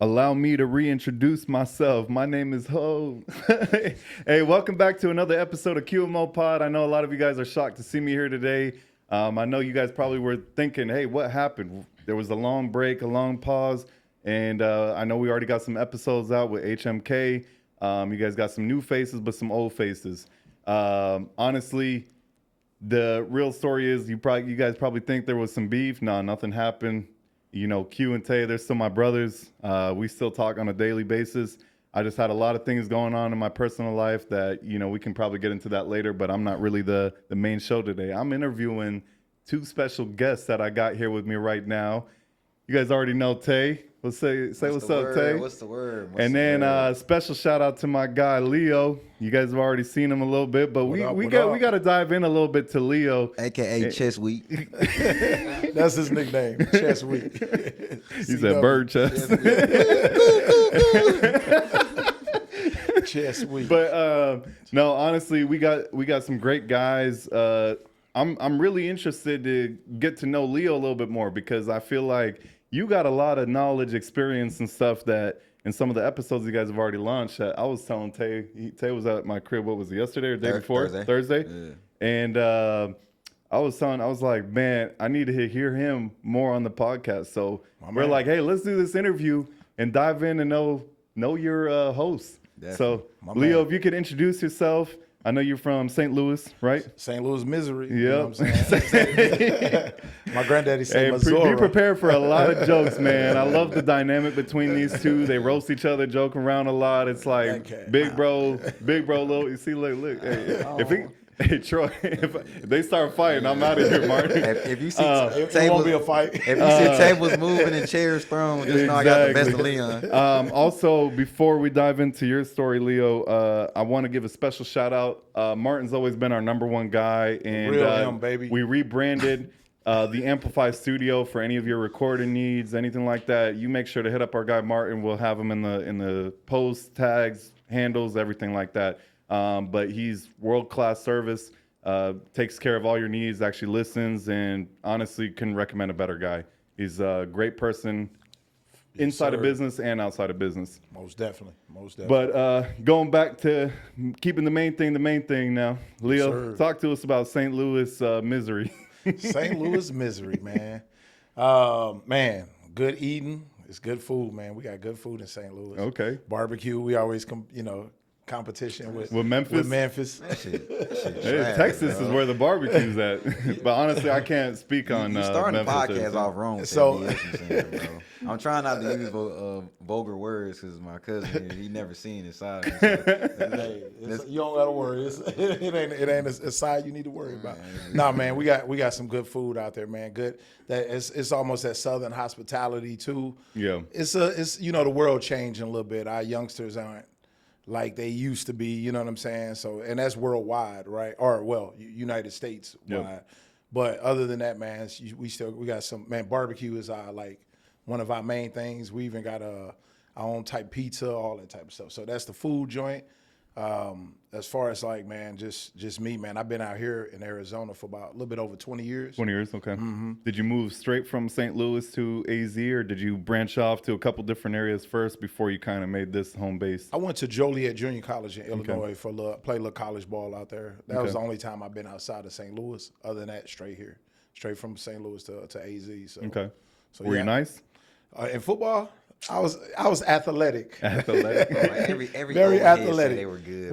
Allow me to reintroduce myself. My name is Ho. Hey, welcome back to another episode of QMO Pod. I know a lot of you guys are shocked to see me here today. I know you guys probably were thinking, hey, what happened? There was a long break, a long pause, and I know we already got some episodes out with HMK. You guys got some new faces, but some old faces. Honestly, the real story is you guys probably think there was some beef. No, nothing happened. You know, Q and Tay, they're still my brothers. We still talk on a daily basis. I just had a lot of things going on in my personal life that, you know, we can probably get into that later, but I'm not really the main show today. I'm interviewing two special guests that I got here with me right now. You guys already know Tay. Let's say what's up, Tay. What's the word? And then special shout out to my guy Leo. You guys have already seen him a little bit, but we got to dive in a little bit to Leo, aka Chess Week. That's his nickname, Chess Week. He said bird chest. Chess Week. But no, honestly, we got some great guys. I'm really interested to get to know Leo a little bit more because I feel like you got a lot of knowledge, experience, and stuff that in some of the episodes you guys have already launched. I was telling Tay was at my crib. What was it, yesterday or the day before? Thursday. Yeah. And I was like, man, I need to hear him more on the podcast. So we're like, hey, let's do this interview and dive in and know your host. Definitely. So Leo, if you could introduce yourself. I know you're from St. Louis, right? St. Louis, Missouri. Yep. You know what I'm saying? My granddaddy said Missouri. Be prepared for a lot of jokes, man. I love the dynamic between these two. They roast each other, joke around a lot. It's like big bro, little. You see, look. Hey, Troy, if they start fighting, I'm out of here, Martin. If you see it won't be a fight. If you see tables moving and chairs thrown, just know I got the best of Leon. Also, before we dive into your story, Leo, I want to give a special shout out. Martin's always been our number one guy, and baby. We rebranded the Amplify Studio for any of your recording needs, anything like that. You make sure to hit up our guy Martin. We'll have him in the post tags, handles, everything like that. But he's world-class service, takes care of all your needs, actually listens, and honestly couldn't recommend a better guy. He's a great person inside of business and outside of business. Most definitely. But going back to keeping the main thing now. Leo, talk to us about St. Louis misery. St. Louis misery, man. Man, good eating. It's good food, man. We got good food in St. Louis. Okay. Barbecue, we always competition with Memphis. With Memphis. Texas is where the barbecue's at. But honestly, I can't speak on you starting the podcast off wrong. So I'm trying not to use vulgar words because my cousin he never seen his side. So, you don't gotta worry. It ain't a side you need to worry about. Nah, man, we got some good food out there, man. Good. It's almost that Southern hospitality too. Yeah. It's the world changing a little bit. Our youngsters aren't like they used to be, you know what I'm saying? So, and that's worldwide, right? Or, well, United States wide. Yep. But other than that, man, we got some, man, barbecue is one of our main things. We even got our own type pizza, all that type of stuff. So that's the food joint. As far as just me, man, I've been out here in Arizona for about a little bit over 20 years. 20 years, okay. Mm-hmm. Did you move straight from St. Louis to AZ, or did you branch off to a couple different areas first before you kind of made this home base? I went to Joliet Junior College in Illinois play a little college ball out there. That was the only time I've been outside of St. Louis. Other than that, straight from St. Louis to AZ. So, okay. So were you nice? In football, I was athletic. Every very athletic. They were good.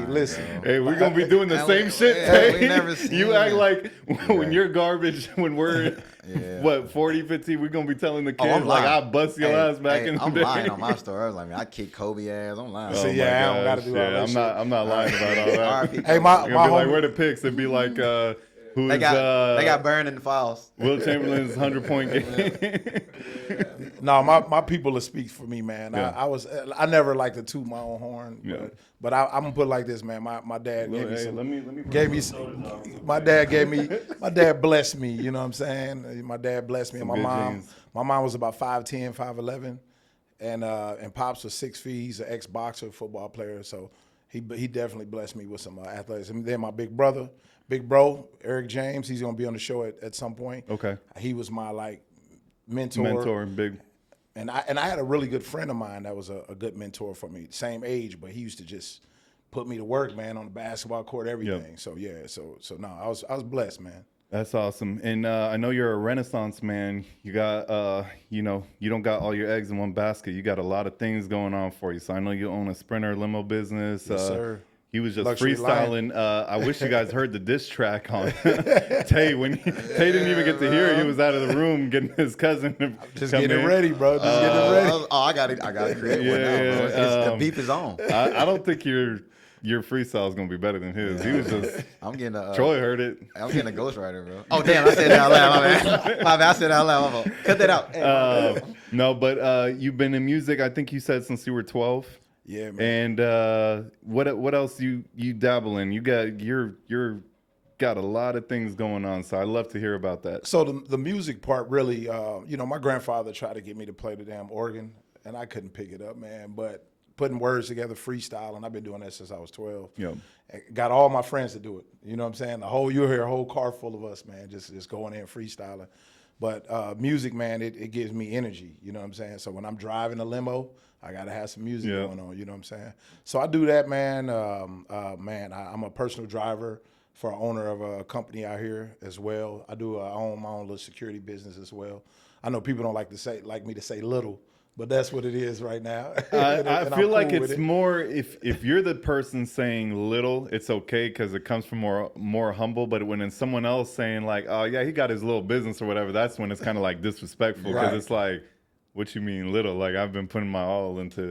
Listen. Hey, we're gonna be doing the same shit. Hey, we never seen you act like when you're garbage. When we're 40, 50, we're gonna be telling the kids I bust your ass back in the day. I'm lying on my story. I was like, I kicked Kobe ass. I'm lying. I don't gotta do all that shit. I'm not lying about all that. Hey, my be like, where the picks? It'd be like. They got burned in the files. Will Chamberlain's 100-point game. No, my people will speak for me, man. Yeah. I never like to toot my own horn, but I'm gonna put it like this, man. My dad my dad blessed me. You know what I'm saying? My dad blessed me, and my mom was about 5'10", 5'11", and Pops was 6 feet. He's an ex-boxer, football player, so he definitely blessed me with some athletics. And then my big bro, Eric James, he's gonna be on the show at some point. Okay. He was my mentor. And big. And I had a really good friend of mine that was a good mentor for me, same age, but he used to just put me to work, man, on the basketball court, everything. Yep. So yeah, so no, I was blessed, man. That's awesome. And I know you're a Renaissance man. You got, you don't got all your eggs in one basket. You got a lot of things going on for you. So I know you own a Sprinter limo business. Yes, sir. He was just Luxury freestyling. I wish you guys heard the diss track on Tay. Tay didn't even get to hear it. He was out of the room getting his cousin to Just come getting in. it ready, bro. Just getting it ready. I got to create one now, bro. The beef is on. I don't think your freestyle is gonna be better than his. He was just. I'm getting a. Troy heard it. I'm getting a ghostwriter, bro. Oh damn! I said that out loud. My bad. I said that out loud. My fault. Cut that out. No, but you've been in music. I think you said since you were 12. Yeah, man. And what else you dabble in? You're got a lot of things going on. So I'd love to hear about that. So the music part really, my grandfather tried to get me to play the damn organ, and I couldn't pick it up, man. But putting words together, freestyling, I've been doing that since I was 12. Yeah. Got all my friends to do it. You know what I'm saying? You'll hear a whole car full of us, man, just going in freestyling. But music, man, it gives me energy. You know what I'm saying? So when I'm driving a limo, I got to have some music going on. You know what I'm saying? So I do that, man. I'm a personal driver for an owner of a company out here as well. I own my own little security business as well. I know people don't like me to say little, but that's what it is right now. I feel like it's more if you're the person saying little, it's okay because it comes from more humble. But when it's someone else saying like, oh yeah, he got his little business or whatever, that's when it's kind of like disrespectful because it's like, what you mean little? Like I've been putting my all into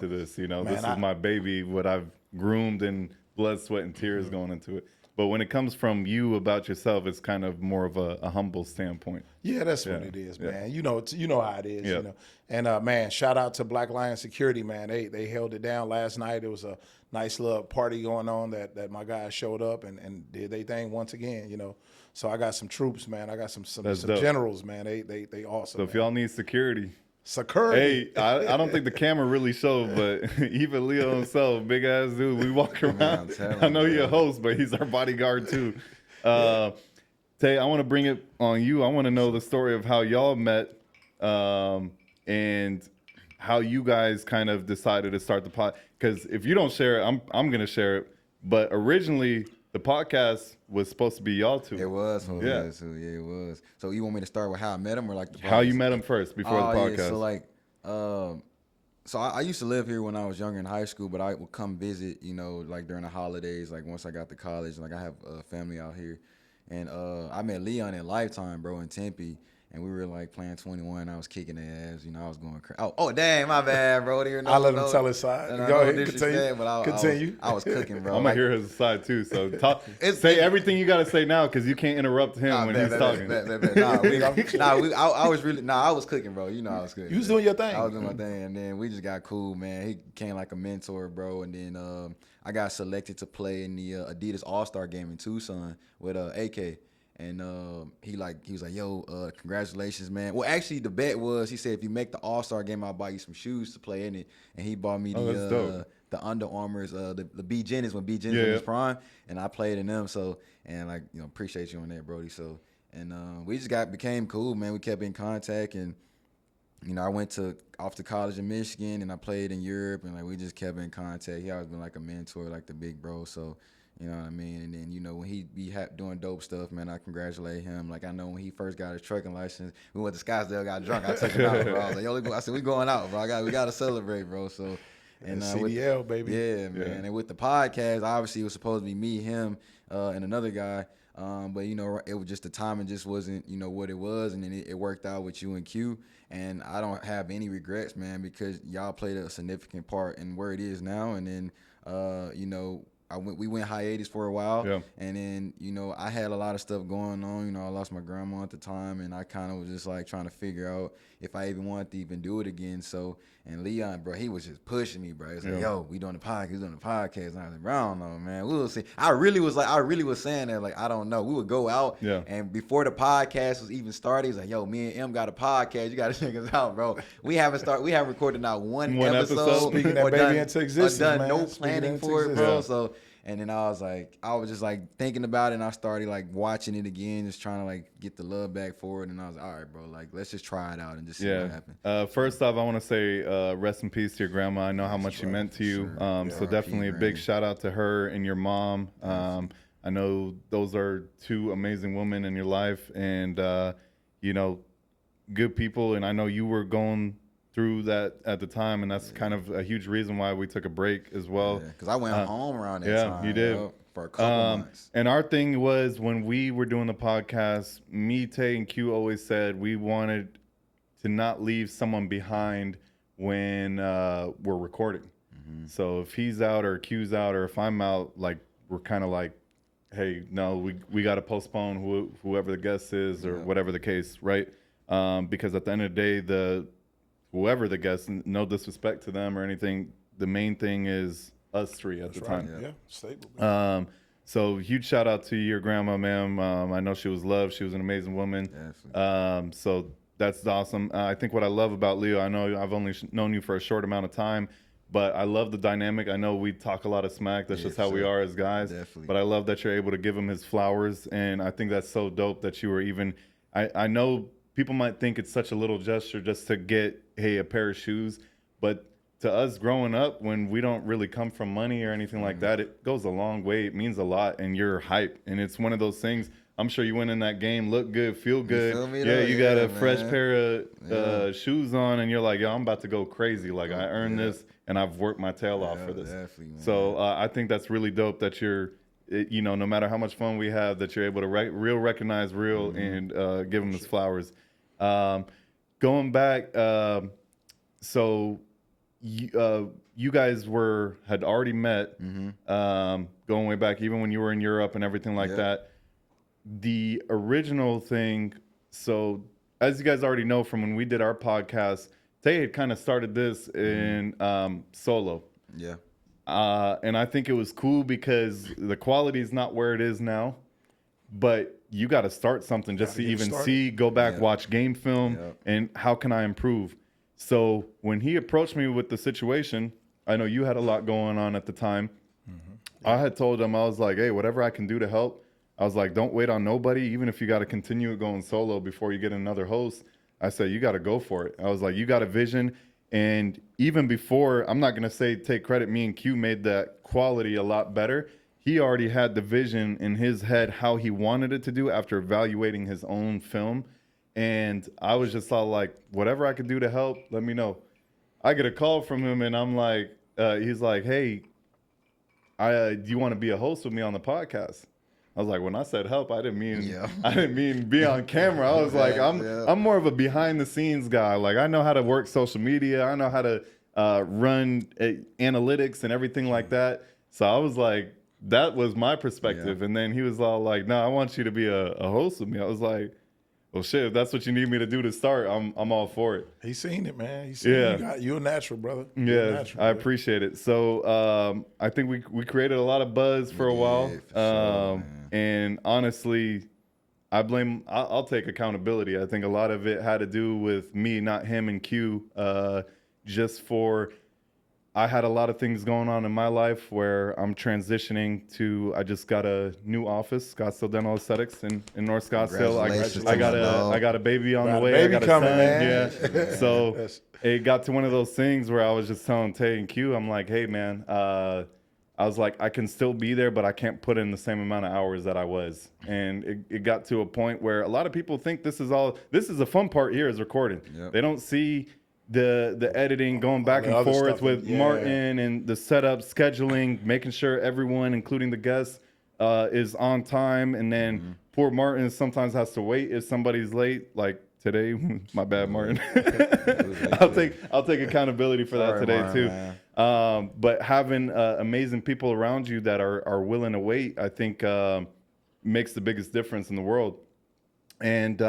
this. Man, this is my baby, what I've groomed and blood, sweat, and tears going into it. But when it comes from you about yourself, it's kind of more of a humble standpoint. Yeah, that's what it is, man. You know how it is. You know, and man, shout out to Black Lion Security, man. They held it down last night. There was a nice little party going on that my guys showed up and did their thing once again. You know, so I got some troops, man. I got some generals, man. They awesome. So if y'all need security. Security. Hey, I don't think the camera really showed, but even Leo himself, big ass dude, we walk around. I know you're a host, but he's our bodyguard too. Tay, I want to bring it on you. I want to know the story of how y'all met and how you guys kind of decided to start the pod. Because if you don't share it, I'm going to share it. But originally, the podcast was supposed to be y'all two. It was. Yeah, it was. So you want me to start with how I met him or like the podcast? How you met him first before the podcast? Yeah, so like, so I used to live here when I was younger in high school, but I would come visit, like during the holidays, like once I got to college, like I have a family out here. And I met Leon in Lifetime, bro, in Tempe. And we were like playing 21. I was kicking their ass. I was going crazy. Oh, dang, my bad, bro. I let him tell his side. Go ahead, continue. I was cooking, bro. I'm going to hear his side too. So say everything you got to say now because you can't interrupt him when he's talking. I was cooking, bro. I was cooking. You was doing your thing. I was doing my thing. And then we just got cool, man. He came like a mentor, bro. And then I got selected to play in the Adidas All-Star game in Tucson with AK. And he was like, yo, congratulations, man. Well, actually, the bet was, he said, if you make the All-Star game, I'll buy you some shoes to play in it. And he bought me the Under Armours, the B Jennings when B Jennings was in his prime. And I played in them. So, and appreciate you on that, Brody. So, and we just became cool, man. We kept in contact. And, I went off to college in Michigan and I played in Europe. And we just kept in contact. He always been like a mentor, like the big bro. So, you know what I mean? And then, when he be doing dope stuff, man, I congratulate him. Like, I know when he first got his trucking license, we went to Scottsdale, got drunk. I took him out, bro. I was like, yo, I said, we going out, bro. We got to celebrate, bro. So, and CDL, baby. Yeah, man. And with the podcast, obviously, it was supposed to be me, him, and another guy. But, it was just the timing just wasn't, what it was. And then it worked out with you and Q. And I don't have any regrets, man, because y'all played a significant part in where it is now. And then, we went hiatus for a while, and then I had a lot of stuff going on. I lost my grandma at the time, and I kind of was just like trying to figure out if I even wanted to even do it again. So, and Leon, bro, he was just pushing me, bro. He's like, yo, we doing the podcast, And I was like, bro, I don't know, man. We'll see. I really was saying that, like, I don't know. We would go out, and before the podcast was even started, he's like, yo, me and M got a podcast. You got to check us out, bro. We haven't recorded not one episode. Speaking that baby into existence, done man. no planning for it, bro. So. And then I was just like thinking about it, and I started like watching it again, just trying to like get the love back for it. And I was like, all right, bro, like let's just try it out and just see what happens. First off, I want to say rest in peace to your grandma. I know how much she meant to you. Sure. So definitely a big shout out to her and your mom. I know those are two amazing women in your life, and you know, good people. And I know you were going through that at the time, and that's kind of a huge reason why we took a break as well. Because I went home around that time. You did. For a couple months. And our thing was, when we were doing the podcast, me, Tay, and Q always said we wanted to not leave someone behind when we're recording. So if he's out or Q's out, or if I'm out, like we're kind of like, hey, no, we got to postpone whoever the guest is, or whatever the case, right? Because at the end of the day, whoever the guest, no disrespect to them or anything, the main thing is us three at the time. Yeah, stable. So huge shout out to your grandma, ma'am. I know she was loved. She was an amazing woman. So that's awesome. I think what I love about Leo, I know I've only known you for a short amount of time, but I love the dynamic. I know we talk a lot of smack. That's just how we are as guys. But I love that you're able to give him his flowers. And I think that's so dope that you were even, I know people might think it's such a little gesture just to get, hey, a pair of shoes. But to us growing up, when we don't really come from money or anything like that, it goes a long way. It means a lot, and you're hype. And it's one of those things. I'm sure you went in that game, look good, feel good. You got a fresh pair of shoes on, and you're like, yo, I'm about to go crazy. Like, I earned this, and I've worked my tail off for this. So I think that's really dope that you're, you know, no matter how much fun we have, that you're able to recognize real and give him his flowers. Going back, so you guys had already met, going way back, even when you were in Europe and everything like that. The original thing, so as you guys already know from when we did our podcast, Tay had kind of started this in solo. And I think it was cool because the quality is not where it is now, but you got to start something just to even go back, watch game film, and how can I improve? So when he approached me with the situation, I know you had a lot going on at the time. I had told him, I was like, hey, whatever I can do to help. I was like, don't wait on nobody. Even if you got to continue it going solo before you get another host, I said, you got to go for it. I was like, you got a vision. And even before, I'm not going to say take credit, me and Q made that quality a lot better. He already had the vision in his head how he wanted it to do after evaluating his own film. And I was just all like, whatever I could do to help, let me know. I get a call from him, and I'm like, he's like, hey, do you want to be a host with me on the podcast? I was like, when I said help, I didn't mean be on camera. I was like, I'm more of a behind the scenes guy. Like, I know how to work social media. I know how to run analytics and everything like that. So I was like, that was my perspective. And then he was all like, no, I want you to be a host with me. I was like, well, shit, if that's what you need me to do to start, I'm all for it. He's seen it, man. He's seen it. You're a natural, brother. I appreciate it. So I think we created a lot of buzz for a while. And honestly, I'll take accountability. I think a lot of it had to do with me, not him and Q, I had a lot of things going on in my life where I'm transitioning to, I just got a new office, Scottsdale Dental Aesthetics in North Scottsdale. I got a baby on the way. I got a son. Man. Yeah. So it got to one of those things where I was just telling Tay and Q, I'm like, hey man, I was like, I can still be there, but I can't put in the same amount of hours that I was. And it got to a point where a lot of people think this is the fun part here is recording. They don't see the editing, going back and forth with Martin and the setup, scheduling, making sure everyone, including the guests, is on time. And then poor Martin sometimes has to wait if somebody's late, like today. My bad, Martin. I'll take accountability for that today, Martin, too. But having amazing people around you that are willing to wait, I think makes the biggest difference in the world. And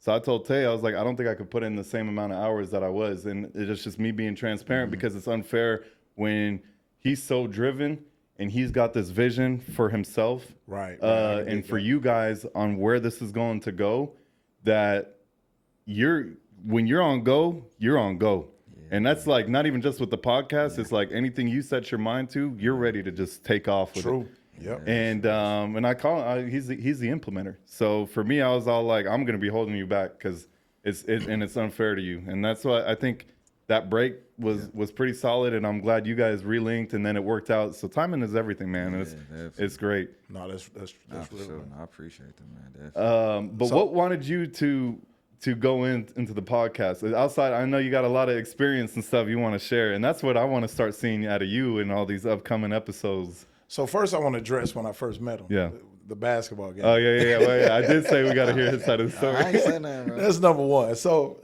so I told Tay, I was like, I don't think I could put in the same amount of hours that I was. And it's just me being transparent because it's unfair when he's so driven and he's got this vision for himself. Right. And for you guys on where this is going to go, that when you're on go, you're on go. And that's like not even just with the podcast. It's like anything you set your mind to, you're ready to just take off with True. it. Yep. And I call he's the implementer. So for me, I was all like, I'm gonna be holding you back because it's unfair to you. And that's why I think that break was pretty solid. And I'm glad you guys relinked and then it worked out. So timing is everything, man. And it's great. No, that's real. Sure. No, I appreciate that, man. But what wanted you to go into the podcast outside? I know you got a lot of experience and stuff you want to share, and that's what I want to start seeing out of you in all these upcoming episodes. So first, I want to address when I first met him. Yeah. The basketball game. Oh yeah. Well, yeah. I did say we got to hear his side of the story. I ain't saying that, bro. That's number one. So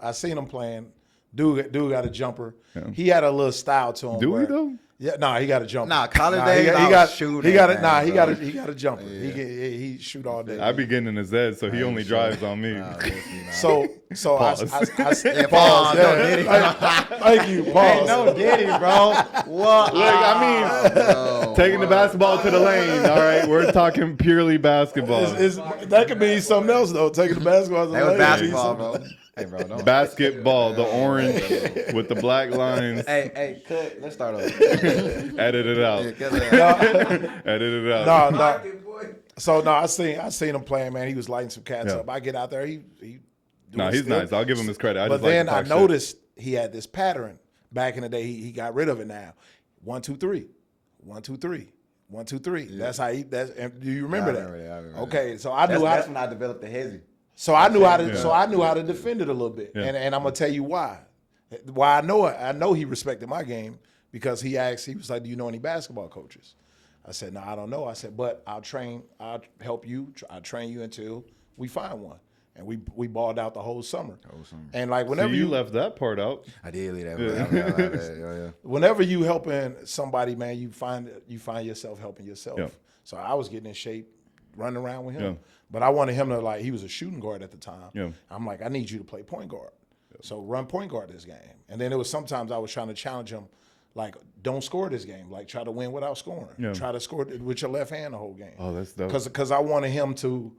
I seen him playing. Dude got a jumper. Yeah. He had a little style to him. Do we though? Yeah, he got a jumper. College days, he got shoot. He got a jumper. Yeah. He shoot all day. I be getting in his head, so he only drives on me. So Pause. I pause. Yeah. Thank you. Pause. Ain't no Diddy, bro. What? Look, I mean, taking the basketball to the lane. All right, we're talking purely basketball. That could be something else though. Taking the basketball to the lane. That was basketball, bro. Hey, bro, don't. Basketball, the orange with the black lines. Hey, cut. Let's start over. Edit it out. Edit it out. No. So I seen him playing, man. He was lighting some cats up. I get out there, he's nice. I'll give him his credit. But then I noticed he had this pattern. Back in the day, he got rid of it now. 1, 2, 3. 1, 2, 3. 1, 2, 3. Yeah. That's how he. And do you remember that? I remember okay, that. so I knew that's when I developed the hezzy. So I knew how to. Yeah. So I knew how to defend it a little bit, and I'm gonna tell you why. Why I know it. I know he respected my game because he asked. He was like, "Do you know any basketball coaches?" I said, "No, I don't know." I said, "But I'll help you. I'll train you until we find one." And we balled out the whole summer. And like whenever so you left that part out. I did leave that. Yeah. Whenever you helping somebody, man, you find yourself helping yourself. Yeah. So I was getting in shape, running around with him. Yeah. But I wanted him to he was a shooting guard at the time. Yeah. I'm like, I need you to play point guard. Yeah. So run point guard this game. And then it was sometimes I was trying to challenge him, like, don't score this game. Like, try to win without scoring. Yeah. Try to score with your left hand the whole game. Oh, that's dope. Because I wanted him to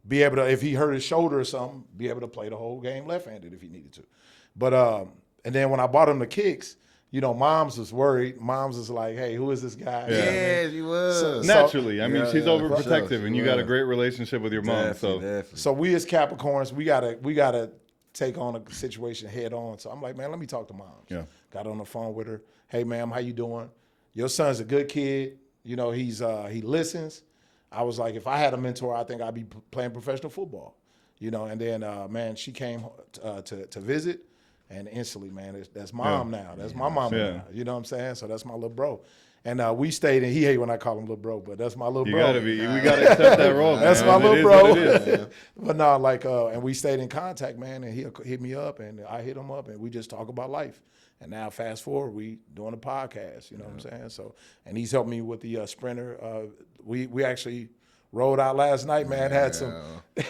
be able to, if he hurt his shoulder or something, be able to play the whole game left-handed if he needed to. But and then when I bought him the kicks, Moms was worried. Moms was like, "Hey, who is this guy?" Yeah, she was. Naturally, I mean, she's overprotective, and you got a great relationship with your mom. Definitely. So we as Capricorns, we gotta take on a situation head on. So I'm like, man, let me talk to Moms. Yeah. Got on the phone with her. Hey, ma'am, how you doing? Your son's a good kid. He listens. I was like, if I had a mentor, I think I'd be playing professional football, And then, man, she came to visit, and instantly, man, that's mom now. That's my mom now. You know what I'm saying? So that's my little bro. And we stayed in. He hate when I call him little bro, but that's my little bro. We gotta accept that role. That's my little bro. But no, and we stayed in contact, man. And he'll hit me up, and I hit him up, and we just talk about life. And now, fast forward, we doing a podcast. You know what I'm saying? So, and he's helped me with the sprinter. We actually rolled out last night, man. Had some.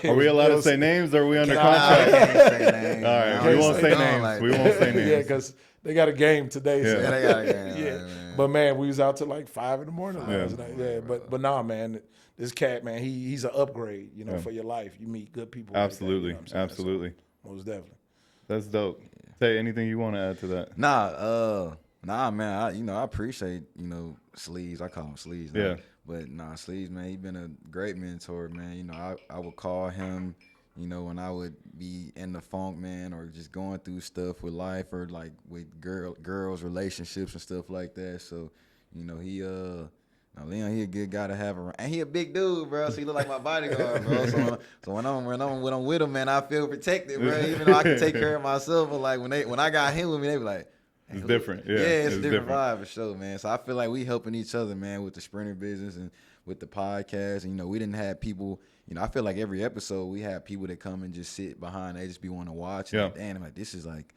Are we allowed to say names, or are we under contract? I can't say names. All right, we won't say names. Like we won't say names. Yeah, because they got a game today. Yeah, so. They got a game. Yeah, man. But man, we was out till like 5 in the morning last night. Yeah, but nah, man, this cat, man, he's an upgrade, for your life. You meet good people. Absolutely, like that, absolutely. So, most definitely. That's dope. Say anything you want to add to that? Nah, man. I appreciate Sleeves. I call him Sleeves. Yeah. But Sleeves, man, he been a great mentor, man. I would call him, when I would be in the funk, man, or just going through stuff with life or like with girls, relationships and stuff like that. So, Leon, he a good guy to have around, and he a big dude, bro. So he look like my bodyguard, bro. So when I'm with him, man, I feel protected, bro. Even though I can take care of myself, but like when I got him with me, they be like, hey, it's different. Yeah, it's a different vibe for sure, man. So I feel like we helping each other, man, with the sprinter business and with the podcast. And we didn't have people. I feel like every episode we have people that come and just sit behind. They just be want to watch. Yeah. And I'm like, this is like,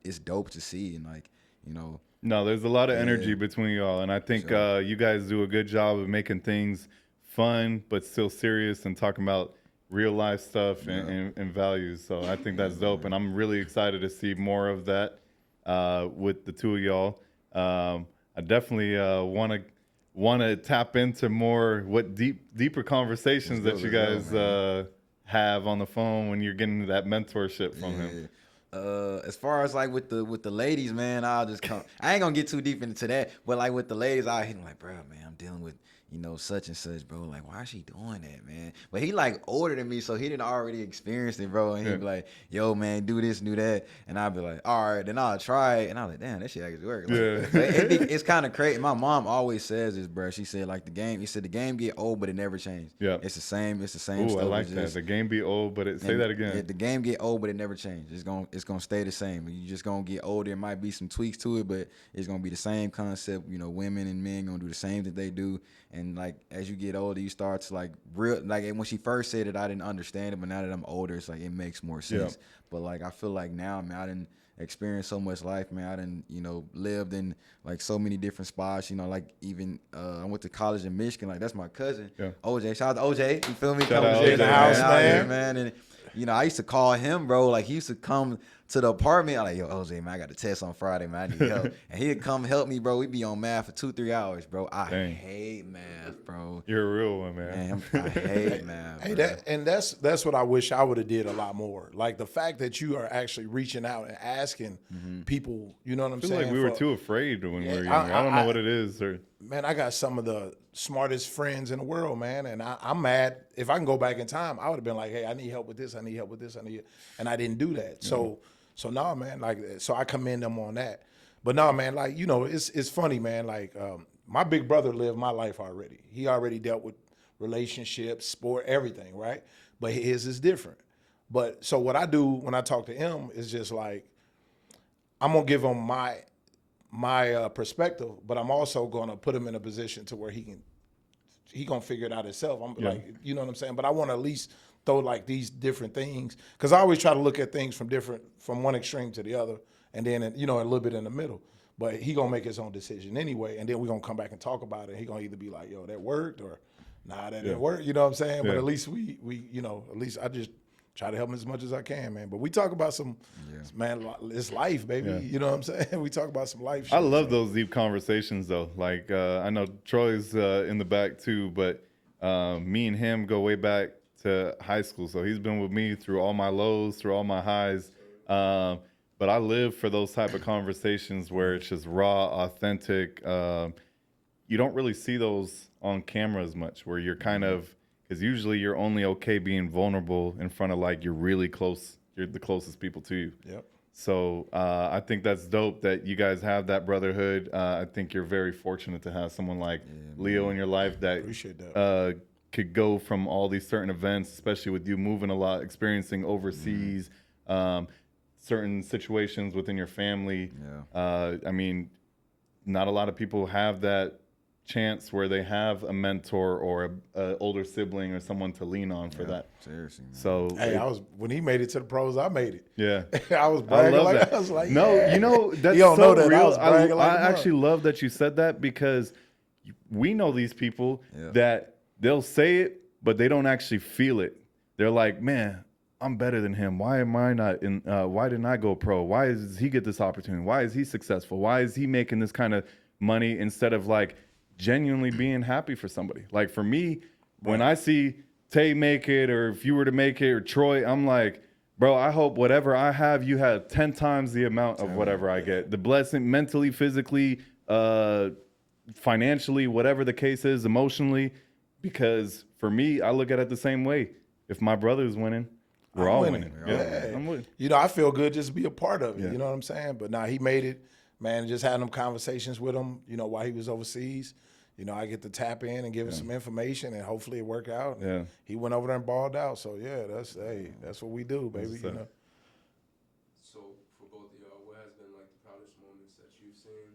it's dope to see, and like, No, there's a lot of energy between y'all, and I think you guys do a good job of making things fun but still serious and talking about real life stuff and values. So I think that's dope, and I'm really excited to see more of that with the two of y'all. I definitely want to tap into more deeper conversations that you guys have on the phone when you're getting that mentorship from him. As far as like with the ladies, man, I'll just come. I ain't gonna get too deep into that, but like with the ladies, I hit him like, bro, man, I'm dealing with such and such, bro. Like, why is she doing that, man? But he like older than me, so he didn't already experienced it, bro. And he'd be like, yo, man, do this, do that, and I'd be like, all right, then I'll try it, and I'm like, damn, that shit actually work. Like, it's kind of crazy. My mom always says this, bro. She said like the game get old, but it never changed. Yeah, it's the same. Ooh, stuff. I like that. The game be old, but say that again. Yeah, the game get old, but it never changed. It's gonna stay the same. You just gonna get older. There might be some tweaks to it, but it's gonna be the same concept. Women and men gonna do the same that they do. And like as you get older, you start to like when she first said it, I didn't understand it, but now that I'm older, it's like it makes more sense. Yeah. But like I feel like now, man, I didn't experience so much life, man. I didn't lived in like so many different spots. Like even I went to college in Michigan. Like that's my cousin, OJ. Shout out to OJ. You feel me? Shout out OJ in the house, man. And I used to call him, bro. Like he used to come to the apartment. I'm like, yo, OJ, man, I got a test on Friday, man. I need help. And he'd come help me, bro. We'd be on math for 2-3 hours, bro. I hate math, bro. You're a real one, man. I hate math. Hey, that's what I wish I would have did a lot more. Like the fact that you are actually reaching out and asking people, you know what I'm saying? I feel like we were too afraid when we were younger. I don't know what it is. Man, I got some of the smartest friends in the world, man, and I'm mad. If I can go back in time, I would have been like, hey, I need help with this, I need help with this, and I didn't do that. So no, man, so I commend them on that. But no, man, like, it's funny, man. Like, my big brother lived my life already. He already dealt with relationships, sport, everything, right? But his is different. But so what I do when I talk to him is just like, I'm gonna give him my perspective, but I'm also gonna put him in a position to where he gonna figure it out himself. I'm like, you know what I'm saying? But I want to at least throw like these different things, because I always try to look at things from one extreme to the other, and then a little bit in the middle. But he gonna make his own decision anyway, and then we're gonna come back and talk about it. He gonna either be like, yo, that worked, or nah, that didn't work. You know what I'm saying? But at least we at least I just try to help him as much as I can, man. But we talk about some, man, it's life, baby. Yeah. You know what I'm saying? We talk about some life shit. I love those deep conversations, though. Like, I know Troy's in the back, too, but me and him go way back to high school. So he's been with me through all my lows, through all my highs. But I live for those type of conversations where it's just raw, authentic. You don't really see those on camera as much, where you're kind of, because usually you're only okay being vulnerable in front of like you're really close. You're the closest people to you. Yep. So I think that's dope that you guys have that brotherhood. I think you're very fortunate to have someone like Leo in your life that, could go from all these certain events, especially with you moving a lot, experiencing overseas, certain situations within your family. Yeah. I mean, not a lot of people have that chance where they have a mentor or a older sibling or someone to lean on for that. Seriously, man. So hey, when he made it to the pros, I made it. Yeah. I was bragging I was like, no, that's so real. I actually love that you said that, because we know these people that they'll say it, but they don't actually feel it. They're like, man, I'm better than him. Why am I not in? Why didn't I go pro? Why does he get this opportunity? Why is he successful? Why is he making this kind of money, instead of like genuinely being happy for somebody? Like for me, when I see Tay make it, or if you were to make it, or Troy, I'm like, bro, I hope whatever I have, you have 10 times the amount of whatever I get. The blessing, mentally, physically, financially, whatever the case is, emotionally. Because for me, I look at it the same way. If my brother's winning, we're all winning. Yeah. I'm winning. I feel good just to be a part of it. You know what I'm saying? But now he made it, man. Just having them conversations with him, while he was overseas. I get to tap in and give him some information, and hopefully it work out. Yeah. He went over there and balled out. So that's what we do, baby. So for both of y'all, what has been like the proudest moments that you've seen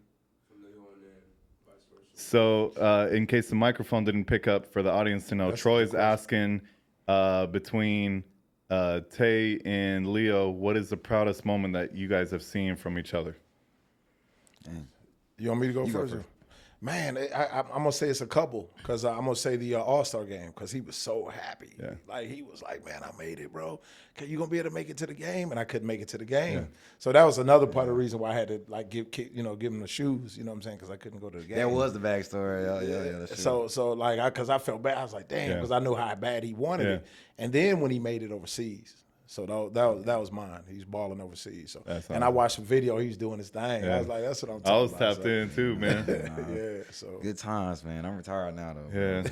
from Leo, and then vice versa? So in case the microphone didn't pick up, for the audience to know, Troy's asking between Tay and Leo, what is the proudest moment that you guys have seen from each other? You want me to go first? Man, I'm going to say it's a couple, because I'm going to say the All-Star game, because he was so happy. Yeah. Like, he was like, man, I made it, bro. You going to be able to make it to the game? And I couldn't make it to the game. Yeah. So that was another part of the reason why I had to, like, give him the shoes, you know what I'm saying, because I couldn't go to the game. That was the backstory. Yeah, that's true. So like, because I felt bad. I was like, damn, because I knew how bad he wanted it. And then when he made it overseas, So that was mine. He's balling overseas. So That's and I awesome. watched the video. He's doing his thing. Yeah. I was like, that's what I'm I talking was about. tapped in too, man. Yeah. So Good times, man. I'm retired now though.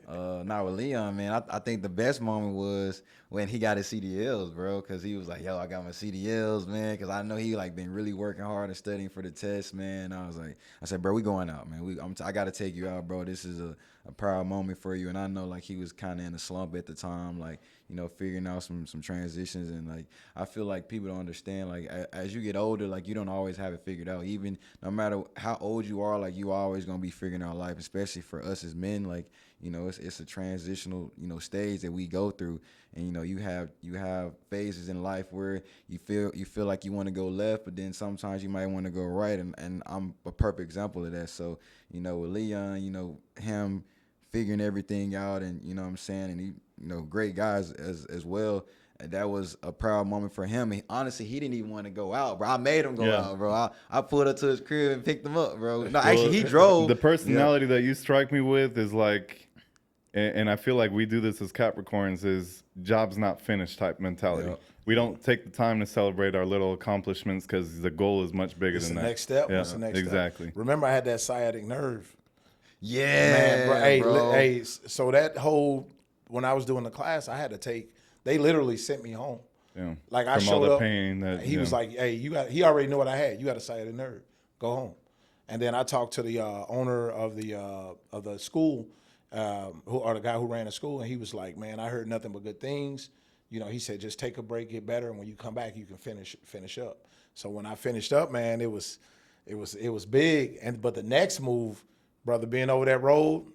Yeah. Now with Leon, man, I think the best moment was when he got his CDLs, bro. Cause he was like, "Yo, I got my CDLs, man." Cause I know he like been really working hard and studying for the test, man. I said, "Bro, we going out, man. I got to take you out, bro. This is a proud moment for you." And I know like he was kind of in a slump at the time, like figuring out some transitions, and like I feel like people don't understand. Like as you get older, like you don't always have it figured out. Even no matter how old you are, like you always gonna be figuring out life, especially for us as men. Like it's a transitional stage that we go through, and you have phases in life where you feel like you want to go left, but then sometimes you might want to go right, and I'm a perfect example of that. So with Leon, him figuring everything out, and what I'm saying, and he great guys as well. And that was a proud moment for him. Honestly, he didn't even want to go out, bro. I made him go out, bro. I pulled up to his crib and picked him up, bro. No, actually, he drove. The personality that you strike me with is like, and I feel like we do this as Capricorns, is job's not finished type mentality. Yep. We don't take the time to celebrate our little accomplishments because the goal is much bigger it's than the that. next step. Yeah, What's the next exactly. step? Remember, I had that sciatic nerve. Yeah, Man, bro. bro. Hey, so that whole when I was doing the class, I had to take. They literally sent me home. Yeah. Like I From showed all the up. pain that He was like, "Hey, he already knew what I had. You got a sciatic nerve. Go home." And then I talked to the owner of the school, the guy who ran the school, and he was like, "Man, I heard nothing but good things." He said, "Just take a break, get better, and when you come back, you can finish up." So when I finished up, man, it was big. But the next move, brother, being over that road,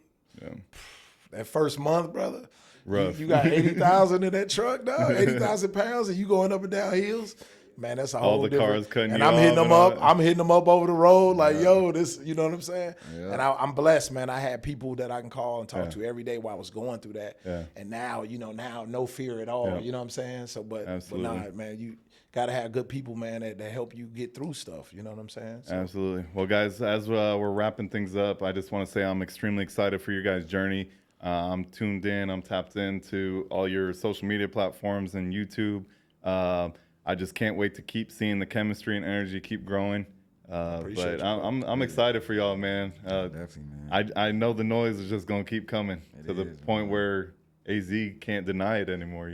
that first month, brother. Rough. You got 80,000 in that truck, dog. 80,000 pounds, and you going up and down hills. Man, that's a whole All the different. cars cutting and you I'm hitting off them and all up. that. I'm hitting them up over the road, like, yo, this. You know what I'm saying? Yeah. And I'm blessed, man. I had people that I can call and talk to every day while I was going through that. Yeah. And now, now no fear at all. Yeah. You know what I'm saying? So, but Absolutely. nah, man, you gotta have good people, man, that help you get through stuff. You know what I'm saying? So, Absolutely. Well, guys, as we're wrapping things up, I just want to say I'm extremely excited for your guys' journey. I'm tuned in. I'm tapped into all your social media platforms and YouTube. I just can't wait to keep seeing the chemistry and energy keep growing. Appreciate But you, I'm excited for y'all, man. Definitely, man. I know the noise is just gonna keep coming to the is, point where AZ can't deny it anymore.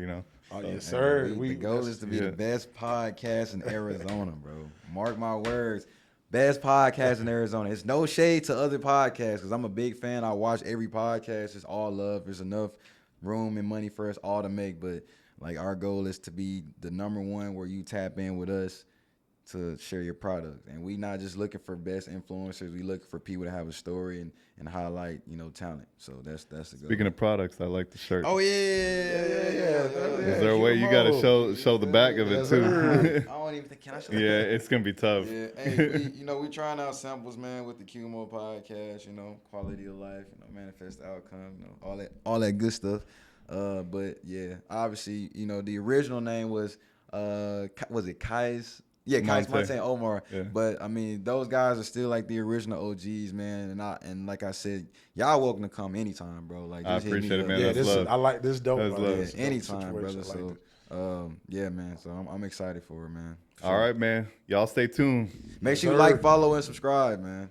Oh yes, sir. The goal is to be the best podcast in Arizona, bro. Mark my words. Best podcast in Arizona. It's no shade to other podcasts because I'm a big fan. I watch every podcast. It's all love. There's enough room and money for us all to make. But like our goal is to be the number one where you tap in with us to share your product. And we not just looking for best influencers. We looking for people to have a story and highlight, talent. So that's the goal. Speaking of products, I like the shirt. Oh yeah. Is there a way you got to show the back of it too? I don't even think. Can I show? Yeah, it's gonna be tough. Yeah, hey, we trying out samples, man, with the QMO podcast. Quality of life, manifest outcome, all that good stuff. But yeah, obviously, the original name was it Kai's? Yeah, Kai's Montae and Omar. Yeah. But I mean, those guys are still like the original OGs, man. And like I said, y'all welcome to come anytime, bro. Like I just hit me appreciate it, up. man. Yeah, That's love. I like this dope. That's brother. love. This Yeah, dope anytime, situation. brother. I like So, yeah, man. So I'm excited for it, man. For All sure. right, man. Y'all stay tuned. Make sure you sir. like, follow, and subscribe, man.